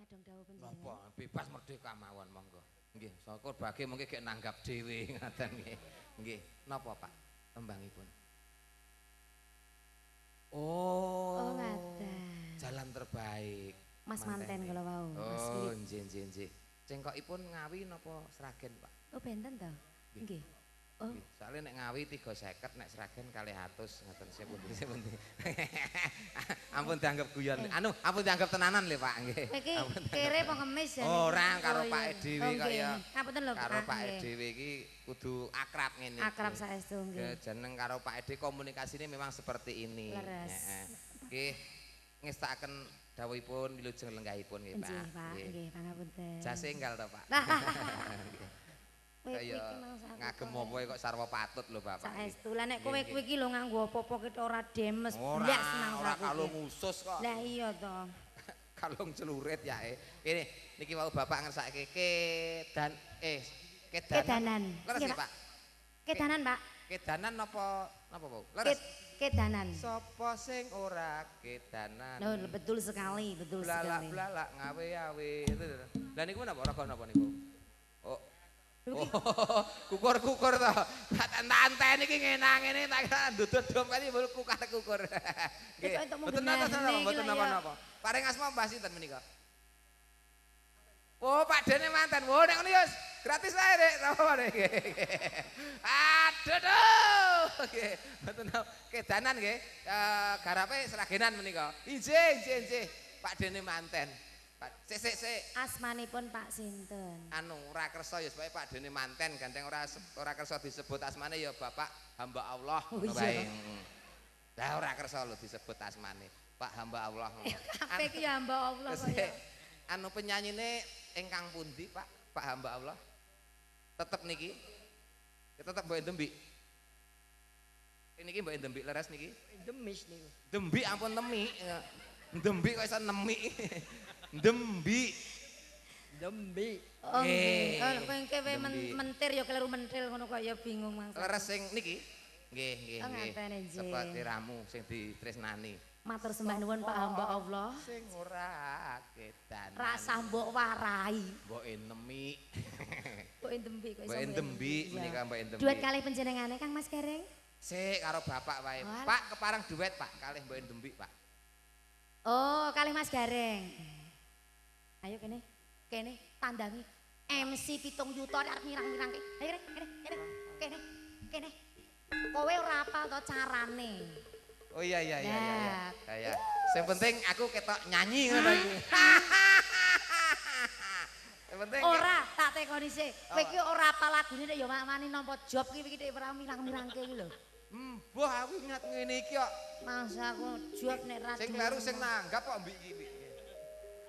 kadang dawuh panjenengan. Napa bebas merdeka mawon monggo. Nggih, saka bagi mungkin gek nanggap dhewe ngaten nggih. Nggih, napa Pak tembangipun? Oh, ngaten. Jalan terbaik. Mas manten kula wau. Mas Oh, Philip. nggih. Cengkokipun Ngawi napa Sragen, Pak? Oh, benten to? Nggih. Oh, Nggih. Soale nek Ngawi 350 nek Sragen 200 ngoten sepundi. Ampun dianggap guyon. Ampun dianggap tenanan lho, Pak, nggih. iki kere apa ngemis ya? Ora karo Pake dhewe kok ya. Ngapunten lho, Karo Pak. Pake dhewe iki kudu akrab ngene. Akrab saestu nggih. Jeneng karo Pak Edi komunikasine memang seperti ini. Leres. Nggih, ngestakaken dawuhipun wilujeng lenggahipun nggih, Pak. Nggih, Pak. Nggih, pangapunten. Jase enggal to, Pak. Kaya ngagem apa kok sarwa patut lho, Bapak. Saestu. Lah nek kowe kuwi iki lho nganggo apa-apa kita ora demes, blas nang Ora kalung khusus kok. Lah iya to. Kalung celurit ya. Ini niki wau Bapak ngersake kedanan. Kedanan. Leres Iya, nggih, Pak? Kedanan, Pak. Kedanan napa Bu? Leres. Kedanan. Sapa sing ora kedanan? Oh, betul sekali, betul sekali. Blalak ngawe-awe. Lah niku napa raga napa niku? Oh. Kukur-kukur to. Tak anteni iki ngene tak ndudut dompet iki kukur-kukur. Nggih. Mboten napa-napa. Paring asma Mbah sinten menika? Oh, Pak Dene manten. Oh, nek ngono ya gratis wae, Dek. Napa, Dek? Aduh. Nggih. Mboten kedanan nggih. Garape Sragenan menika. Injih. Pak Dene manten. Pak, sik. Asmanipun Pak sinten? Anu ora kersa ya supaya Pak Dene manten ganteng ora kersa disebut asmane ya Bapak hamba Allah ngono wae. Lah ora kersa lho disebut asmane. Pak hamba Allah ngono. Kabeh iki hamba Allah kok ya. Anu penyanyine ingkang pundi Pak? Pak hamba Allah. Tetep niki. Tetep mbok Dembi. Niki mbok Dembi leres niki. Demis niku. Dembi ampun temi. Dembi kok iso nemi. Dembi. Oh, nggih. Kalau kowe mentir ya kleru mentil ngono kok ya bingung mangsa. Leres sing niki. Nggih. Oh, ngaten nggih. Seperti ramu sing ditresnani. Matur sembah nuwun Pak hamba Allah. Sing ora kedanan. Rasa mbok warai. Mboke nemi. Mbok Dembi kok iso. Mbok Dembi menika Mbok Dembi. Duet kalih panjenengane Kang Mas Kereng. Sik karo bapak wae. Pak keparang duet Pak kalih Mbok Dembi Pak. Oh, kalih Mas Gareng. Ayo kene tandangi MC 7 juta arep mirang-mirangke. Ayo kene. Kowe ora apal to carane. Oh iya. Ya. Sing penting aku ketok nyanyi ngono iki. Sing penting ora tak tekoni sik. Kowe iki ora apal lagune nek ya wani nampa job iki ora mirang-mirangke iki lho. Mbah aku ingat ngene iki kok. Masa aku job nek ra. Sing kleru sing nanggap kok mbik iki.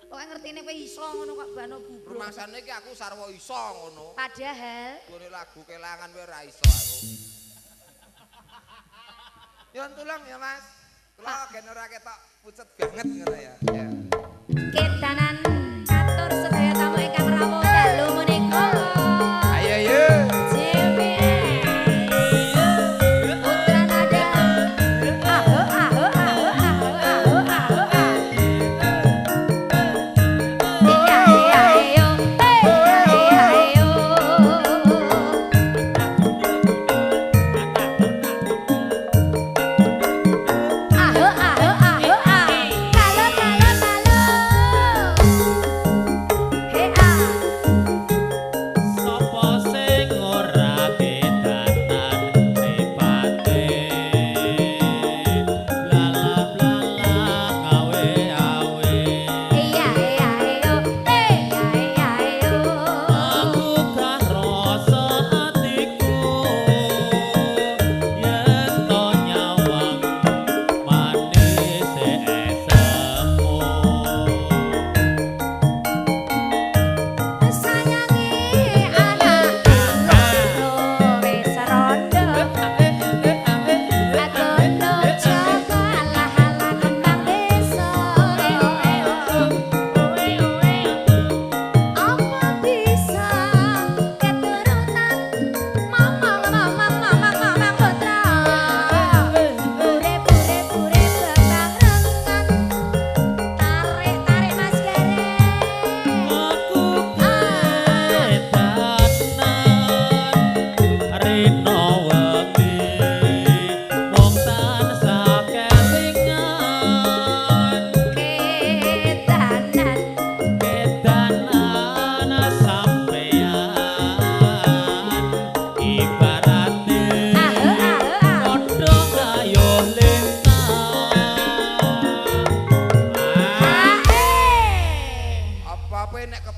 Pokoke ngertine kowe iso ngono kok bano bubruk. Rumangsane iki aku sarwa iso ngono. Padahal Gone lagu kelangan kowe ora iso aku. Yon tulung ya Mas. Kula gen ora ketok pucet banget ngono ya. Kedanan atur sedaya tamu ingkang rawuh dalu menika. Ayo. Putra nada. Aho. Kalo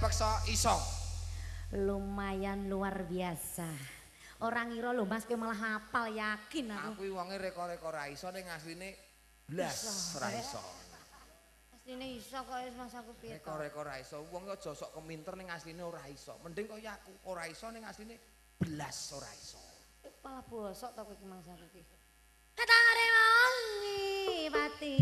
peksa iso. Lumayan luar biasa. Orang ngira lho Mas kowe malah hafal yakin aku. Aku wonge reko-reko ra iso ning asline blas ra iso. Asline iso kok Mas aku piye to. Reko-reko ra iso. Wong aja sok keminter ning asline ora iso. Mending kaya aku ora iso ning asline blas ora iso. Kepala bosok to kowe iki Mas aku iki. Katare wangi pati.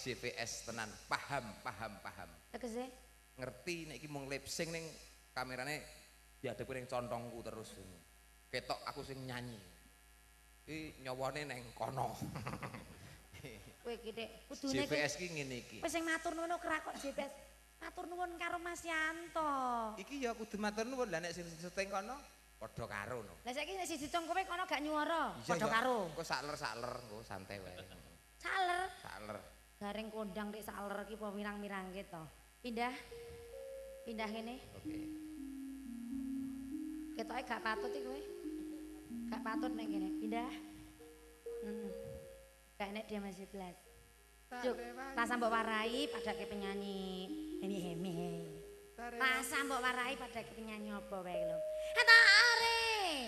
GPS tenan, paham. Tegese Ngerti nek iki mung lip sync ning kamerane diadepi ning contongku terus. Ketok aku sing nyanyi. Iki nyawane ning kono. Kowe iki Dik, kudune GPS ki ngene iki. Wis sing matur nuwun kira kok GPS. Matur nuwun karo Mas Yanto. Iki ya kudu matur nuwun lah nek sing syuting kono padha karo no. Lah saiki nek siji cong kowe kono gak nyuwara, padha karo. Kok sakler engko santai wae. Sakler. Garing kondang dik sakler iki apa mirang-mirangke to. Pindah kene. Oke. Ketoke gak patut iki kowe. Gak patut nek kene. Pindah. Gak enek dia masih belas. Juk, rasa mbok warai padake penyanyi hemi-hemi. Rasa mbok warai padake penyanyi apa wae lho. Eta areng.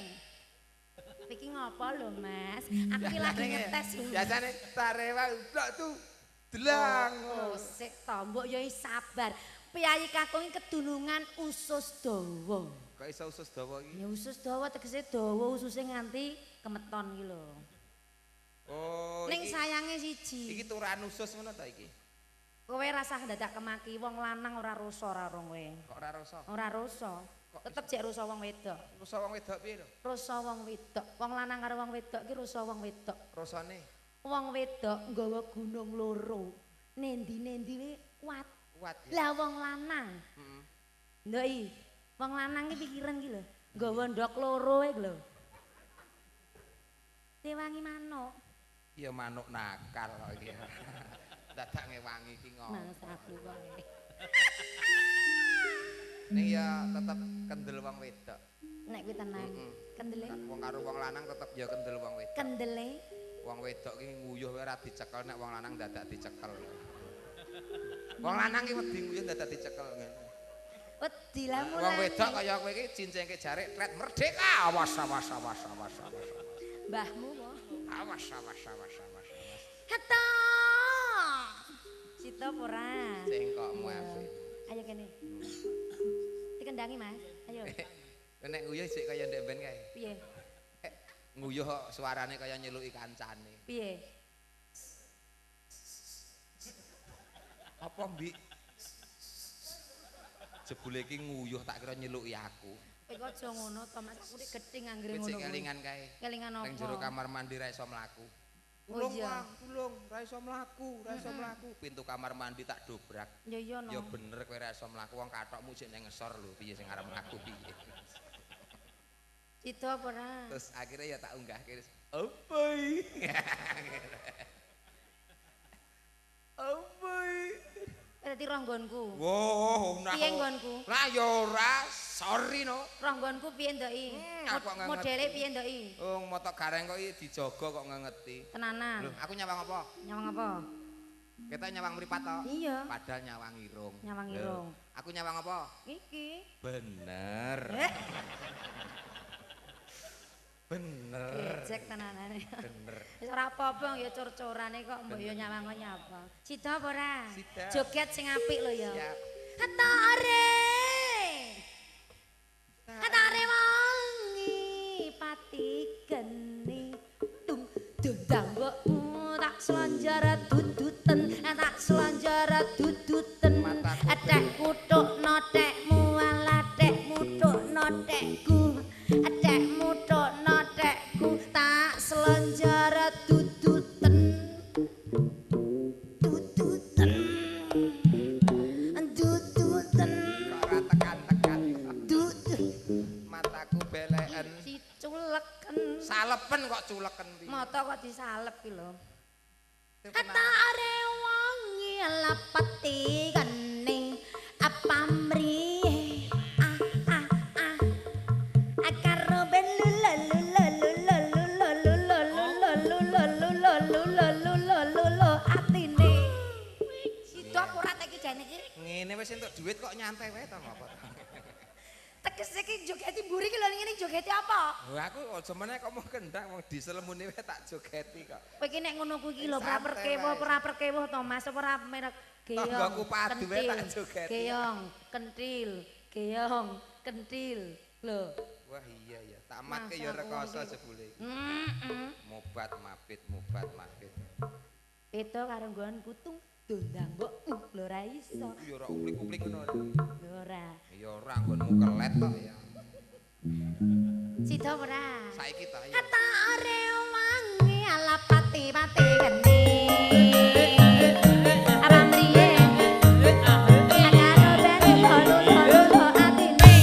Iki ngopo lho Mas? Aku iki lagi ngetes lho. Biasane tarewa udah tuh delang. Oh, sik to, mbok yo sabar. Piyayi kakung kedunungan usus dawa. Kok iso usus dawa iki? Ya usus dawa tegese dawa ususe nganti kemeton iki lho. Oh, ning sayange siji. Iki turan usus ngono ta iki? Kowe rasah dadak kemaki wong lanang ora rusa ora rong kowe. Kok ora rusa? Ora rusa. Tetep jek rusa wong wedok. Rusa wong wedok piye lho? Rusa wong wedok. Wong lanang karo wong wedok ki rusa wong wedok. Rusane? Wong wedok nggawa gunung loro. Nendi-nendine kuat. Kuat. Lah wong lanang. Heeh. Ndoi. Wong lanang ki pikiran ki lho, nggawa ndok loro e lho. Diwangi manuk. Ya manuk nakal kok iki. Dadak ngewangi iki ngono. Mas aku wae. Ning ya tetep kendel wong wedok. Nek kuwi tenan. Kendele. Wong karo wong lanang tetep ya kendel wong wedok. Kendele. Wong wedok ki nguyuh wae ora dicekel nek wong lanang dadak dicekel. Wong lanang ki wedi nguyuh dadak dicekel ngene. Wedi lah mulane. Wong wedok kaya kowe iki cincenge jarik tret merdeka. Awas. Mbahmu kok. Awas. Hatta. Sita ora. Cengkokmu apik. Ayo kene. Dikendangi Mas. Ayo. Nek nguyuh sik kaya ndek ben kae. Piye? Nguyuh kok suarane kaya nyeluki kancane. Piye? Apa mbik? Jebule iki nguyuh tak kira nyeluki aku. Kowe kok aja ngono to Mas, aku nek gething anggere Kowe ngono. sik kelingan kae. Kelingan apa? Ning jero kamar mandi ra iso mlaku. Oh iya. Tulung, ra iso mlaku. Pintu kamar mandi tak dobrak. Ya iya no. Ya bener kowe ra iso mlaku wong kathokmu sik ning ngesor lho, piye sing arep mlaku piye. Itu apa ora? Terus akhirnya ya tak unggah kiri. Opai. Dadi ronggonku. Wow, nah. Piye nggonku? Lah ya ora, sorry no. Ronggonku piye ndoki? Aku kok nggak Modele piye ndoki? Oh, motok gareng kok iki dijaga kok ngengeti. Tenanan. Lho, aku nyawang apa? Nyawang apa? Kita nyawang mripat to? Iya. Padahal nyawang irung. Nyawang Lho, irung. aku nyawang apa? Iki. Bener. Bener. Ejek tenanane. Bener. Wis ora apa-apa ya cor-corane kok mbok yo nyawang kok nyapa. Sida apa ora? Sida. Joget sing apik lho ya. Siap. Hatare wangi pati geni tung dundang mbokmu tak selanjara duduten atek kutuk notekmu alatek mutuk notekku atek mutuk notekku tak selanjara duduten Ora tekan-tekan. Mataku beleken. diculeken Salepen kok culeken piye. mata kok disalep ki lho. Itu kenapa? Hatare wangi lapati geni apa mriye karo ben atine sida ora tek jane iki Ngene wis entuk duit kok nyantai wae to ngopo. tegese iki jogeti mburi ki lho ngene jogeti apa Lho aku aja meneh kok mau kendang wong diselemune wae tak jogeti kok. kowe iki nek ngono kuwi ki lho Santai ora perkewuh to Mas apa ora merek Tanggaku padu wae tak jogeti. Geong, kentil. Lho. Wah iya ya, tak matke ya rekoso jebule iki. Mobat mabit. Itu karo nggon kutung dondang mbok lho ora iso. Ya ora uplik-uplik ngono. Lho ora. Ya ora nggonmu kelet tok ya. Sida ora? Saiki ta ya. Hatare wangi alapati pati geni. Apa mriye? Karo ben lolo atine.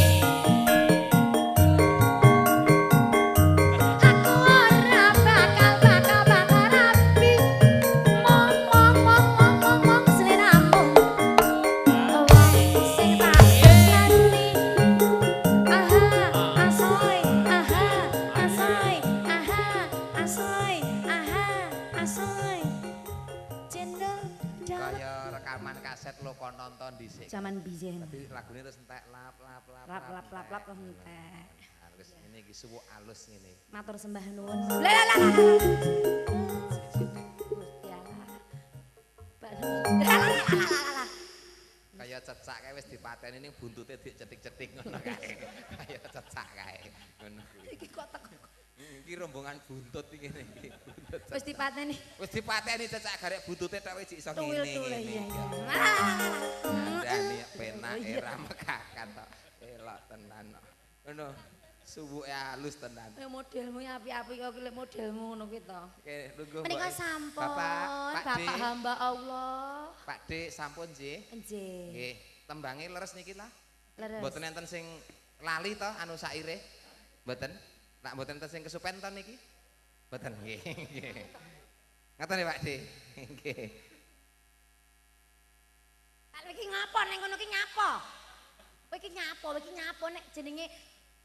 Aku ora bakal rapi. Mong sliramu. Wong sing tak tresnani. Asoy. Cendol dapat. Kaya rekaman kaset lo kon nonton dhisik. Zaman biyen. Tapi lagune terus entek lap. Lap entek. Terus ini iki suwuk alus ngene. Matur sembah nuwun. Lah. Gusti Allah. Lah. Kaya cecak kae wis dipateni ning buntute dicetik-cetik ngono kae. Kaya cecak kae. Ngono kuwi. Iki kok teko. Iki rombongan buntut iki ngene iki. Buntut. Wis dipateni. Wis dipateni cecak garek buntute tok wis iso Tuwil ngene. iya. Dani penak era mekakan tok. Elok tenan kok. Ngono. Suwuke alus tenan. Modelmu apik-apik kok lek modelmu ngono kuwi to. Oke, nunggu Menika Mbok. sampun Bapak Bapak Dik. hamba Allah. Pak Dik sampun nggih. Nggih. Nggih, tembange leres niki lah. Leres. Mboten enten sing lali to anu saire. Mboten. Nak mboten enten sing kesupen to niki. Mboten nggih. Nggih. Ngaten ya Pak Dik. Nggih. Kalau iki ngapa ning ngono ki nyapa? Kowe iki nyapa nek jenenge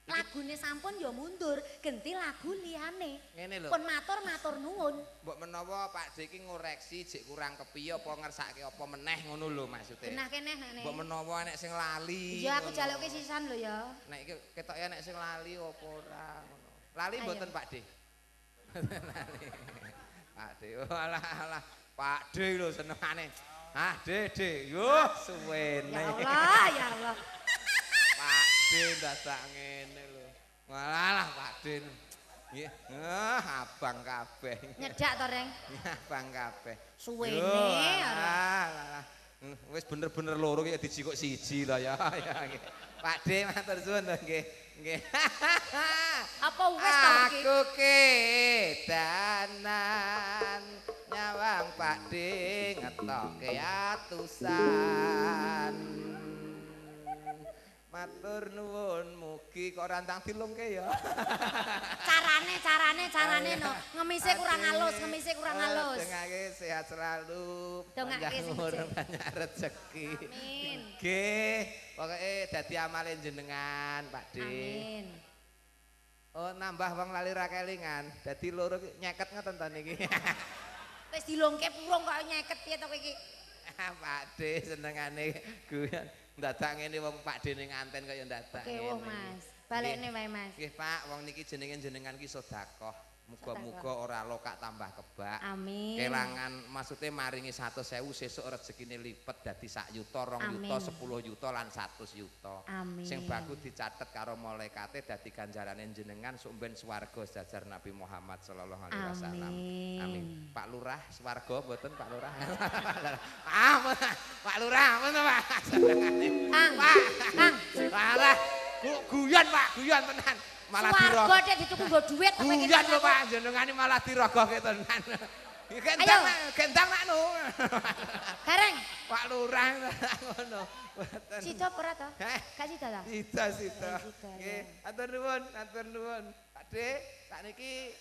Lagune sampun ya mundur, genti lagu liyane. Ngene lho. Pun matur nuwun. Mbok menawa Pak D iki ngoreksi jek kurang kepiye apa ngersake apa meneh ngono lho maksude. Genah keneh nek. Mbok menawa nek sing lali. Ya aku jaluke sisan lho ya. Nek iki ketok ya nek sing lali apa ora ngono. Lali mboten Pak D. Lali. Pak D. Alah. Pak D lho senengane. Ah, Dede, yo suwene. Ya Allah. Pak D dadak ngene lho. Walah Pak D. Nggih, abang kabeh. Nyedak to, Reng? Abang kabeh. Suwene. Alah. Wis bener-bener loro ya dijikuk siji lho ya. Ya nggih. Pak D matur suwun lho nggih. Nggih. Apa wis to iki? Aku kedanan nyawang Pak D ngetoke atusan. Matur nuwun mugi kok rantang dilungke ya. Carane no. Ngemise kurang halus. Dongake sehat selalu. Dongake umur banyak rezeki. Amin. Nggih, pokoke dadi amale jenengan Pak D. Amin. Oh, nambah wong lali ra kelingan. Dadi loro nyeket ngoten to niki. Wis dilungke purung kok nyeket piye to kowe iki? Pak D senengane guyon. Dadak ngene wong Pak D ning nganten kaya dadak ngene. Oke, Mas. Balekne wae, Mas. Nggih, Pak, wong niki jenengan ki sedekah. Muga-muga ora lokak tambah kebak. Amin. Kelangan maksudnya maringi 100.000 sesuk rezekine lipet dadi 1 yuta, 2 yuta, 10 yuta lan 100 yuta. Amin. Sing baku dicatet karo malaikate dadi ganjarane jenengan sumben swarga sejajar Nabi Muhammad sallallahu alaihi wasallam. Amin. Pak Lurah swarga mboten Pak Lurah. Pak Lurah ngono Pak. Kang. Alah, guyon Pak, guyon tenan. Malah dirogoh. Swarga dek dituku nggo dhuwit kok pengen. Guyon lho Pak, jenengane malah dirogohke tenan. Gendang nak nu. Gareng. Pak Lurah ngono. Mboten. Sida apa ora to? Gak sida ta? Sida. Nggih, atur nuwun. Pak D, sakniki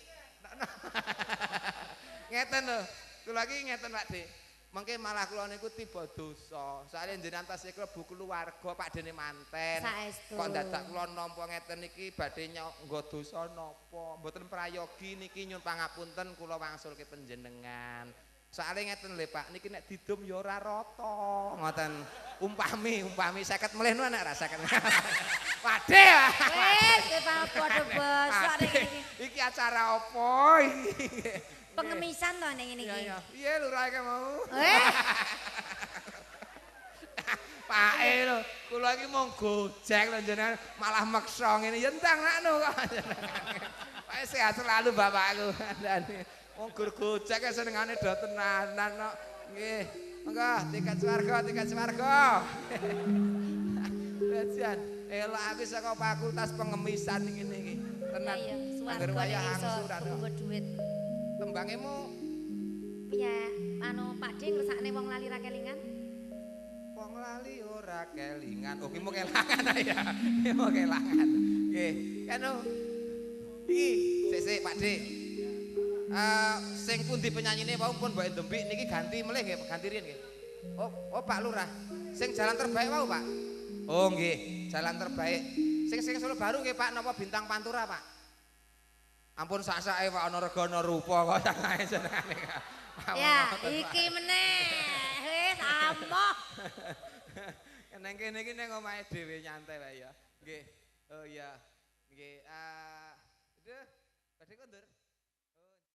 ngeten lho. Kula iki ngeten Pak D. Mengke malah kula niku tiba dosa. Soale jenengan tasih klebu keluarga Pak Dene manten. Saestu. Kok dadak kula nampa ngeten iki badhe nggo dosa napa? Mboten prayogi niki nyun pangapunten kula wangsulke panjenengan. Soale ngeten lho Pak, niki nek didum ya ora rata. Ngoten. Umpami 50 melih nu nek ra 50. Padhe. Wis padha basa Iki acara apa iki? Pengemisan to ning ngene iki. Iya lurah iki mau. Pak lho, kula iki mung gojek lho jenengan malah meksa ngene ya entang nakno kok. Pak sehat selalu bapakku. Wong gur gojek senengane do tenanan kok. Nggih. Monggo tiket swarga. Lajan elok aku saka fakultas pengemisan ngene iki. Tenan. Angger wayah angsur nggo dhuwit. Tembangemu piye anu Pak D ngersakne wong lali ra kelingan? Wong lali ora kelingan. Oh, ki mau kelangan ya. Ki mau kelangan. Nggih, kanu. Iki sik Pak D. Sing pundi penyanyine wau pun mbok ndembik niki ganti melih nggih, ganti riyen nggih. Oh Pak Lurah. Sing jalan terbaik wau, Pak. Oh nggih, jalan terbaik. Sing Solo Baru nggih Pak napa Bintang Pantura, Pak? Ampun sak-sake Pak ana rega ana rupa kok sangae senengane. Ya, iki meneh. Wis amoh. Neng kene iki ning omahe dhewe nyantai wae ya. Nggih. Oh iya. Nggih. Aduh, badhe kondur.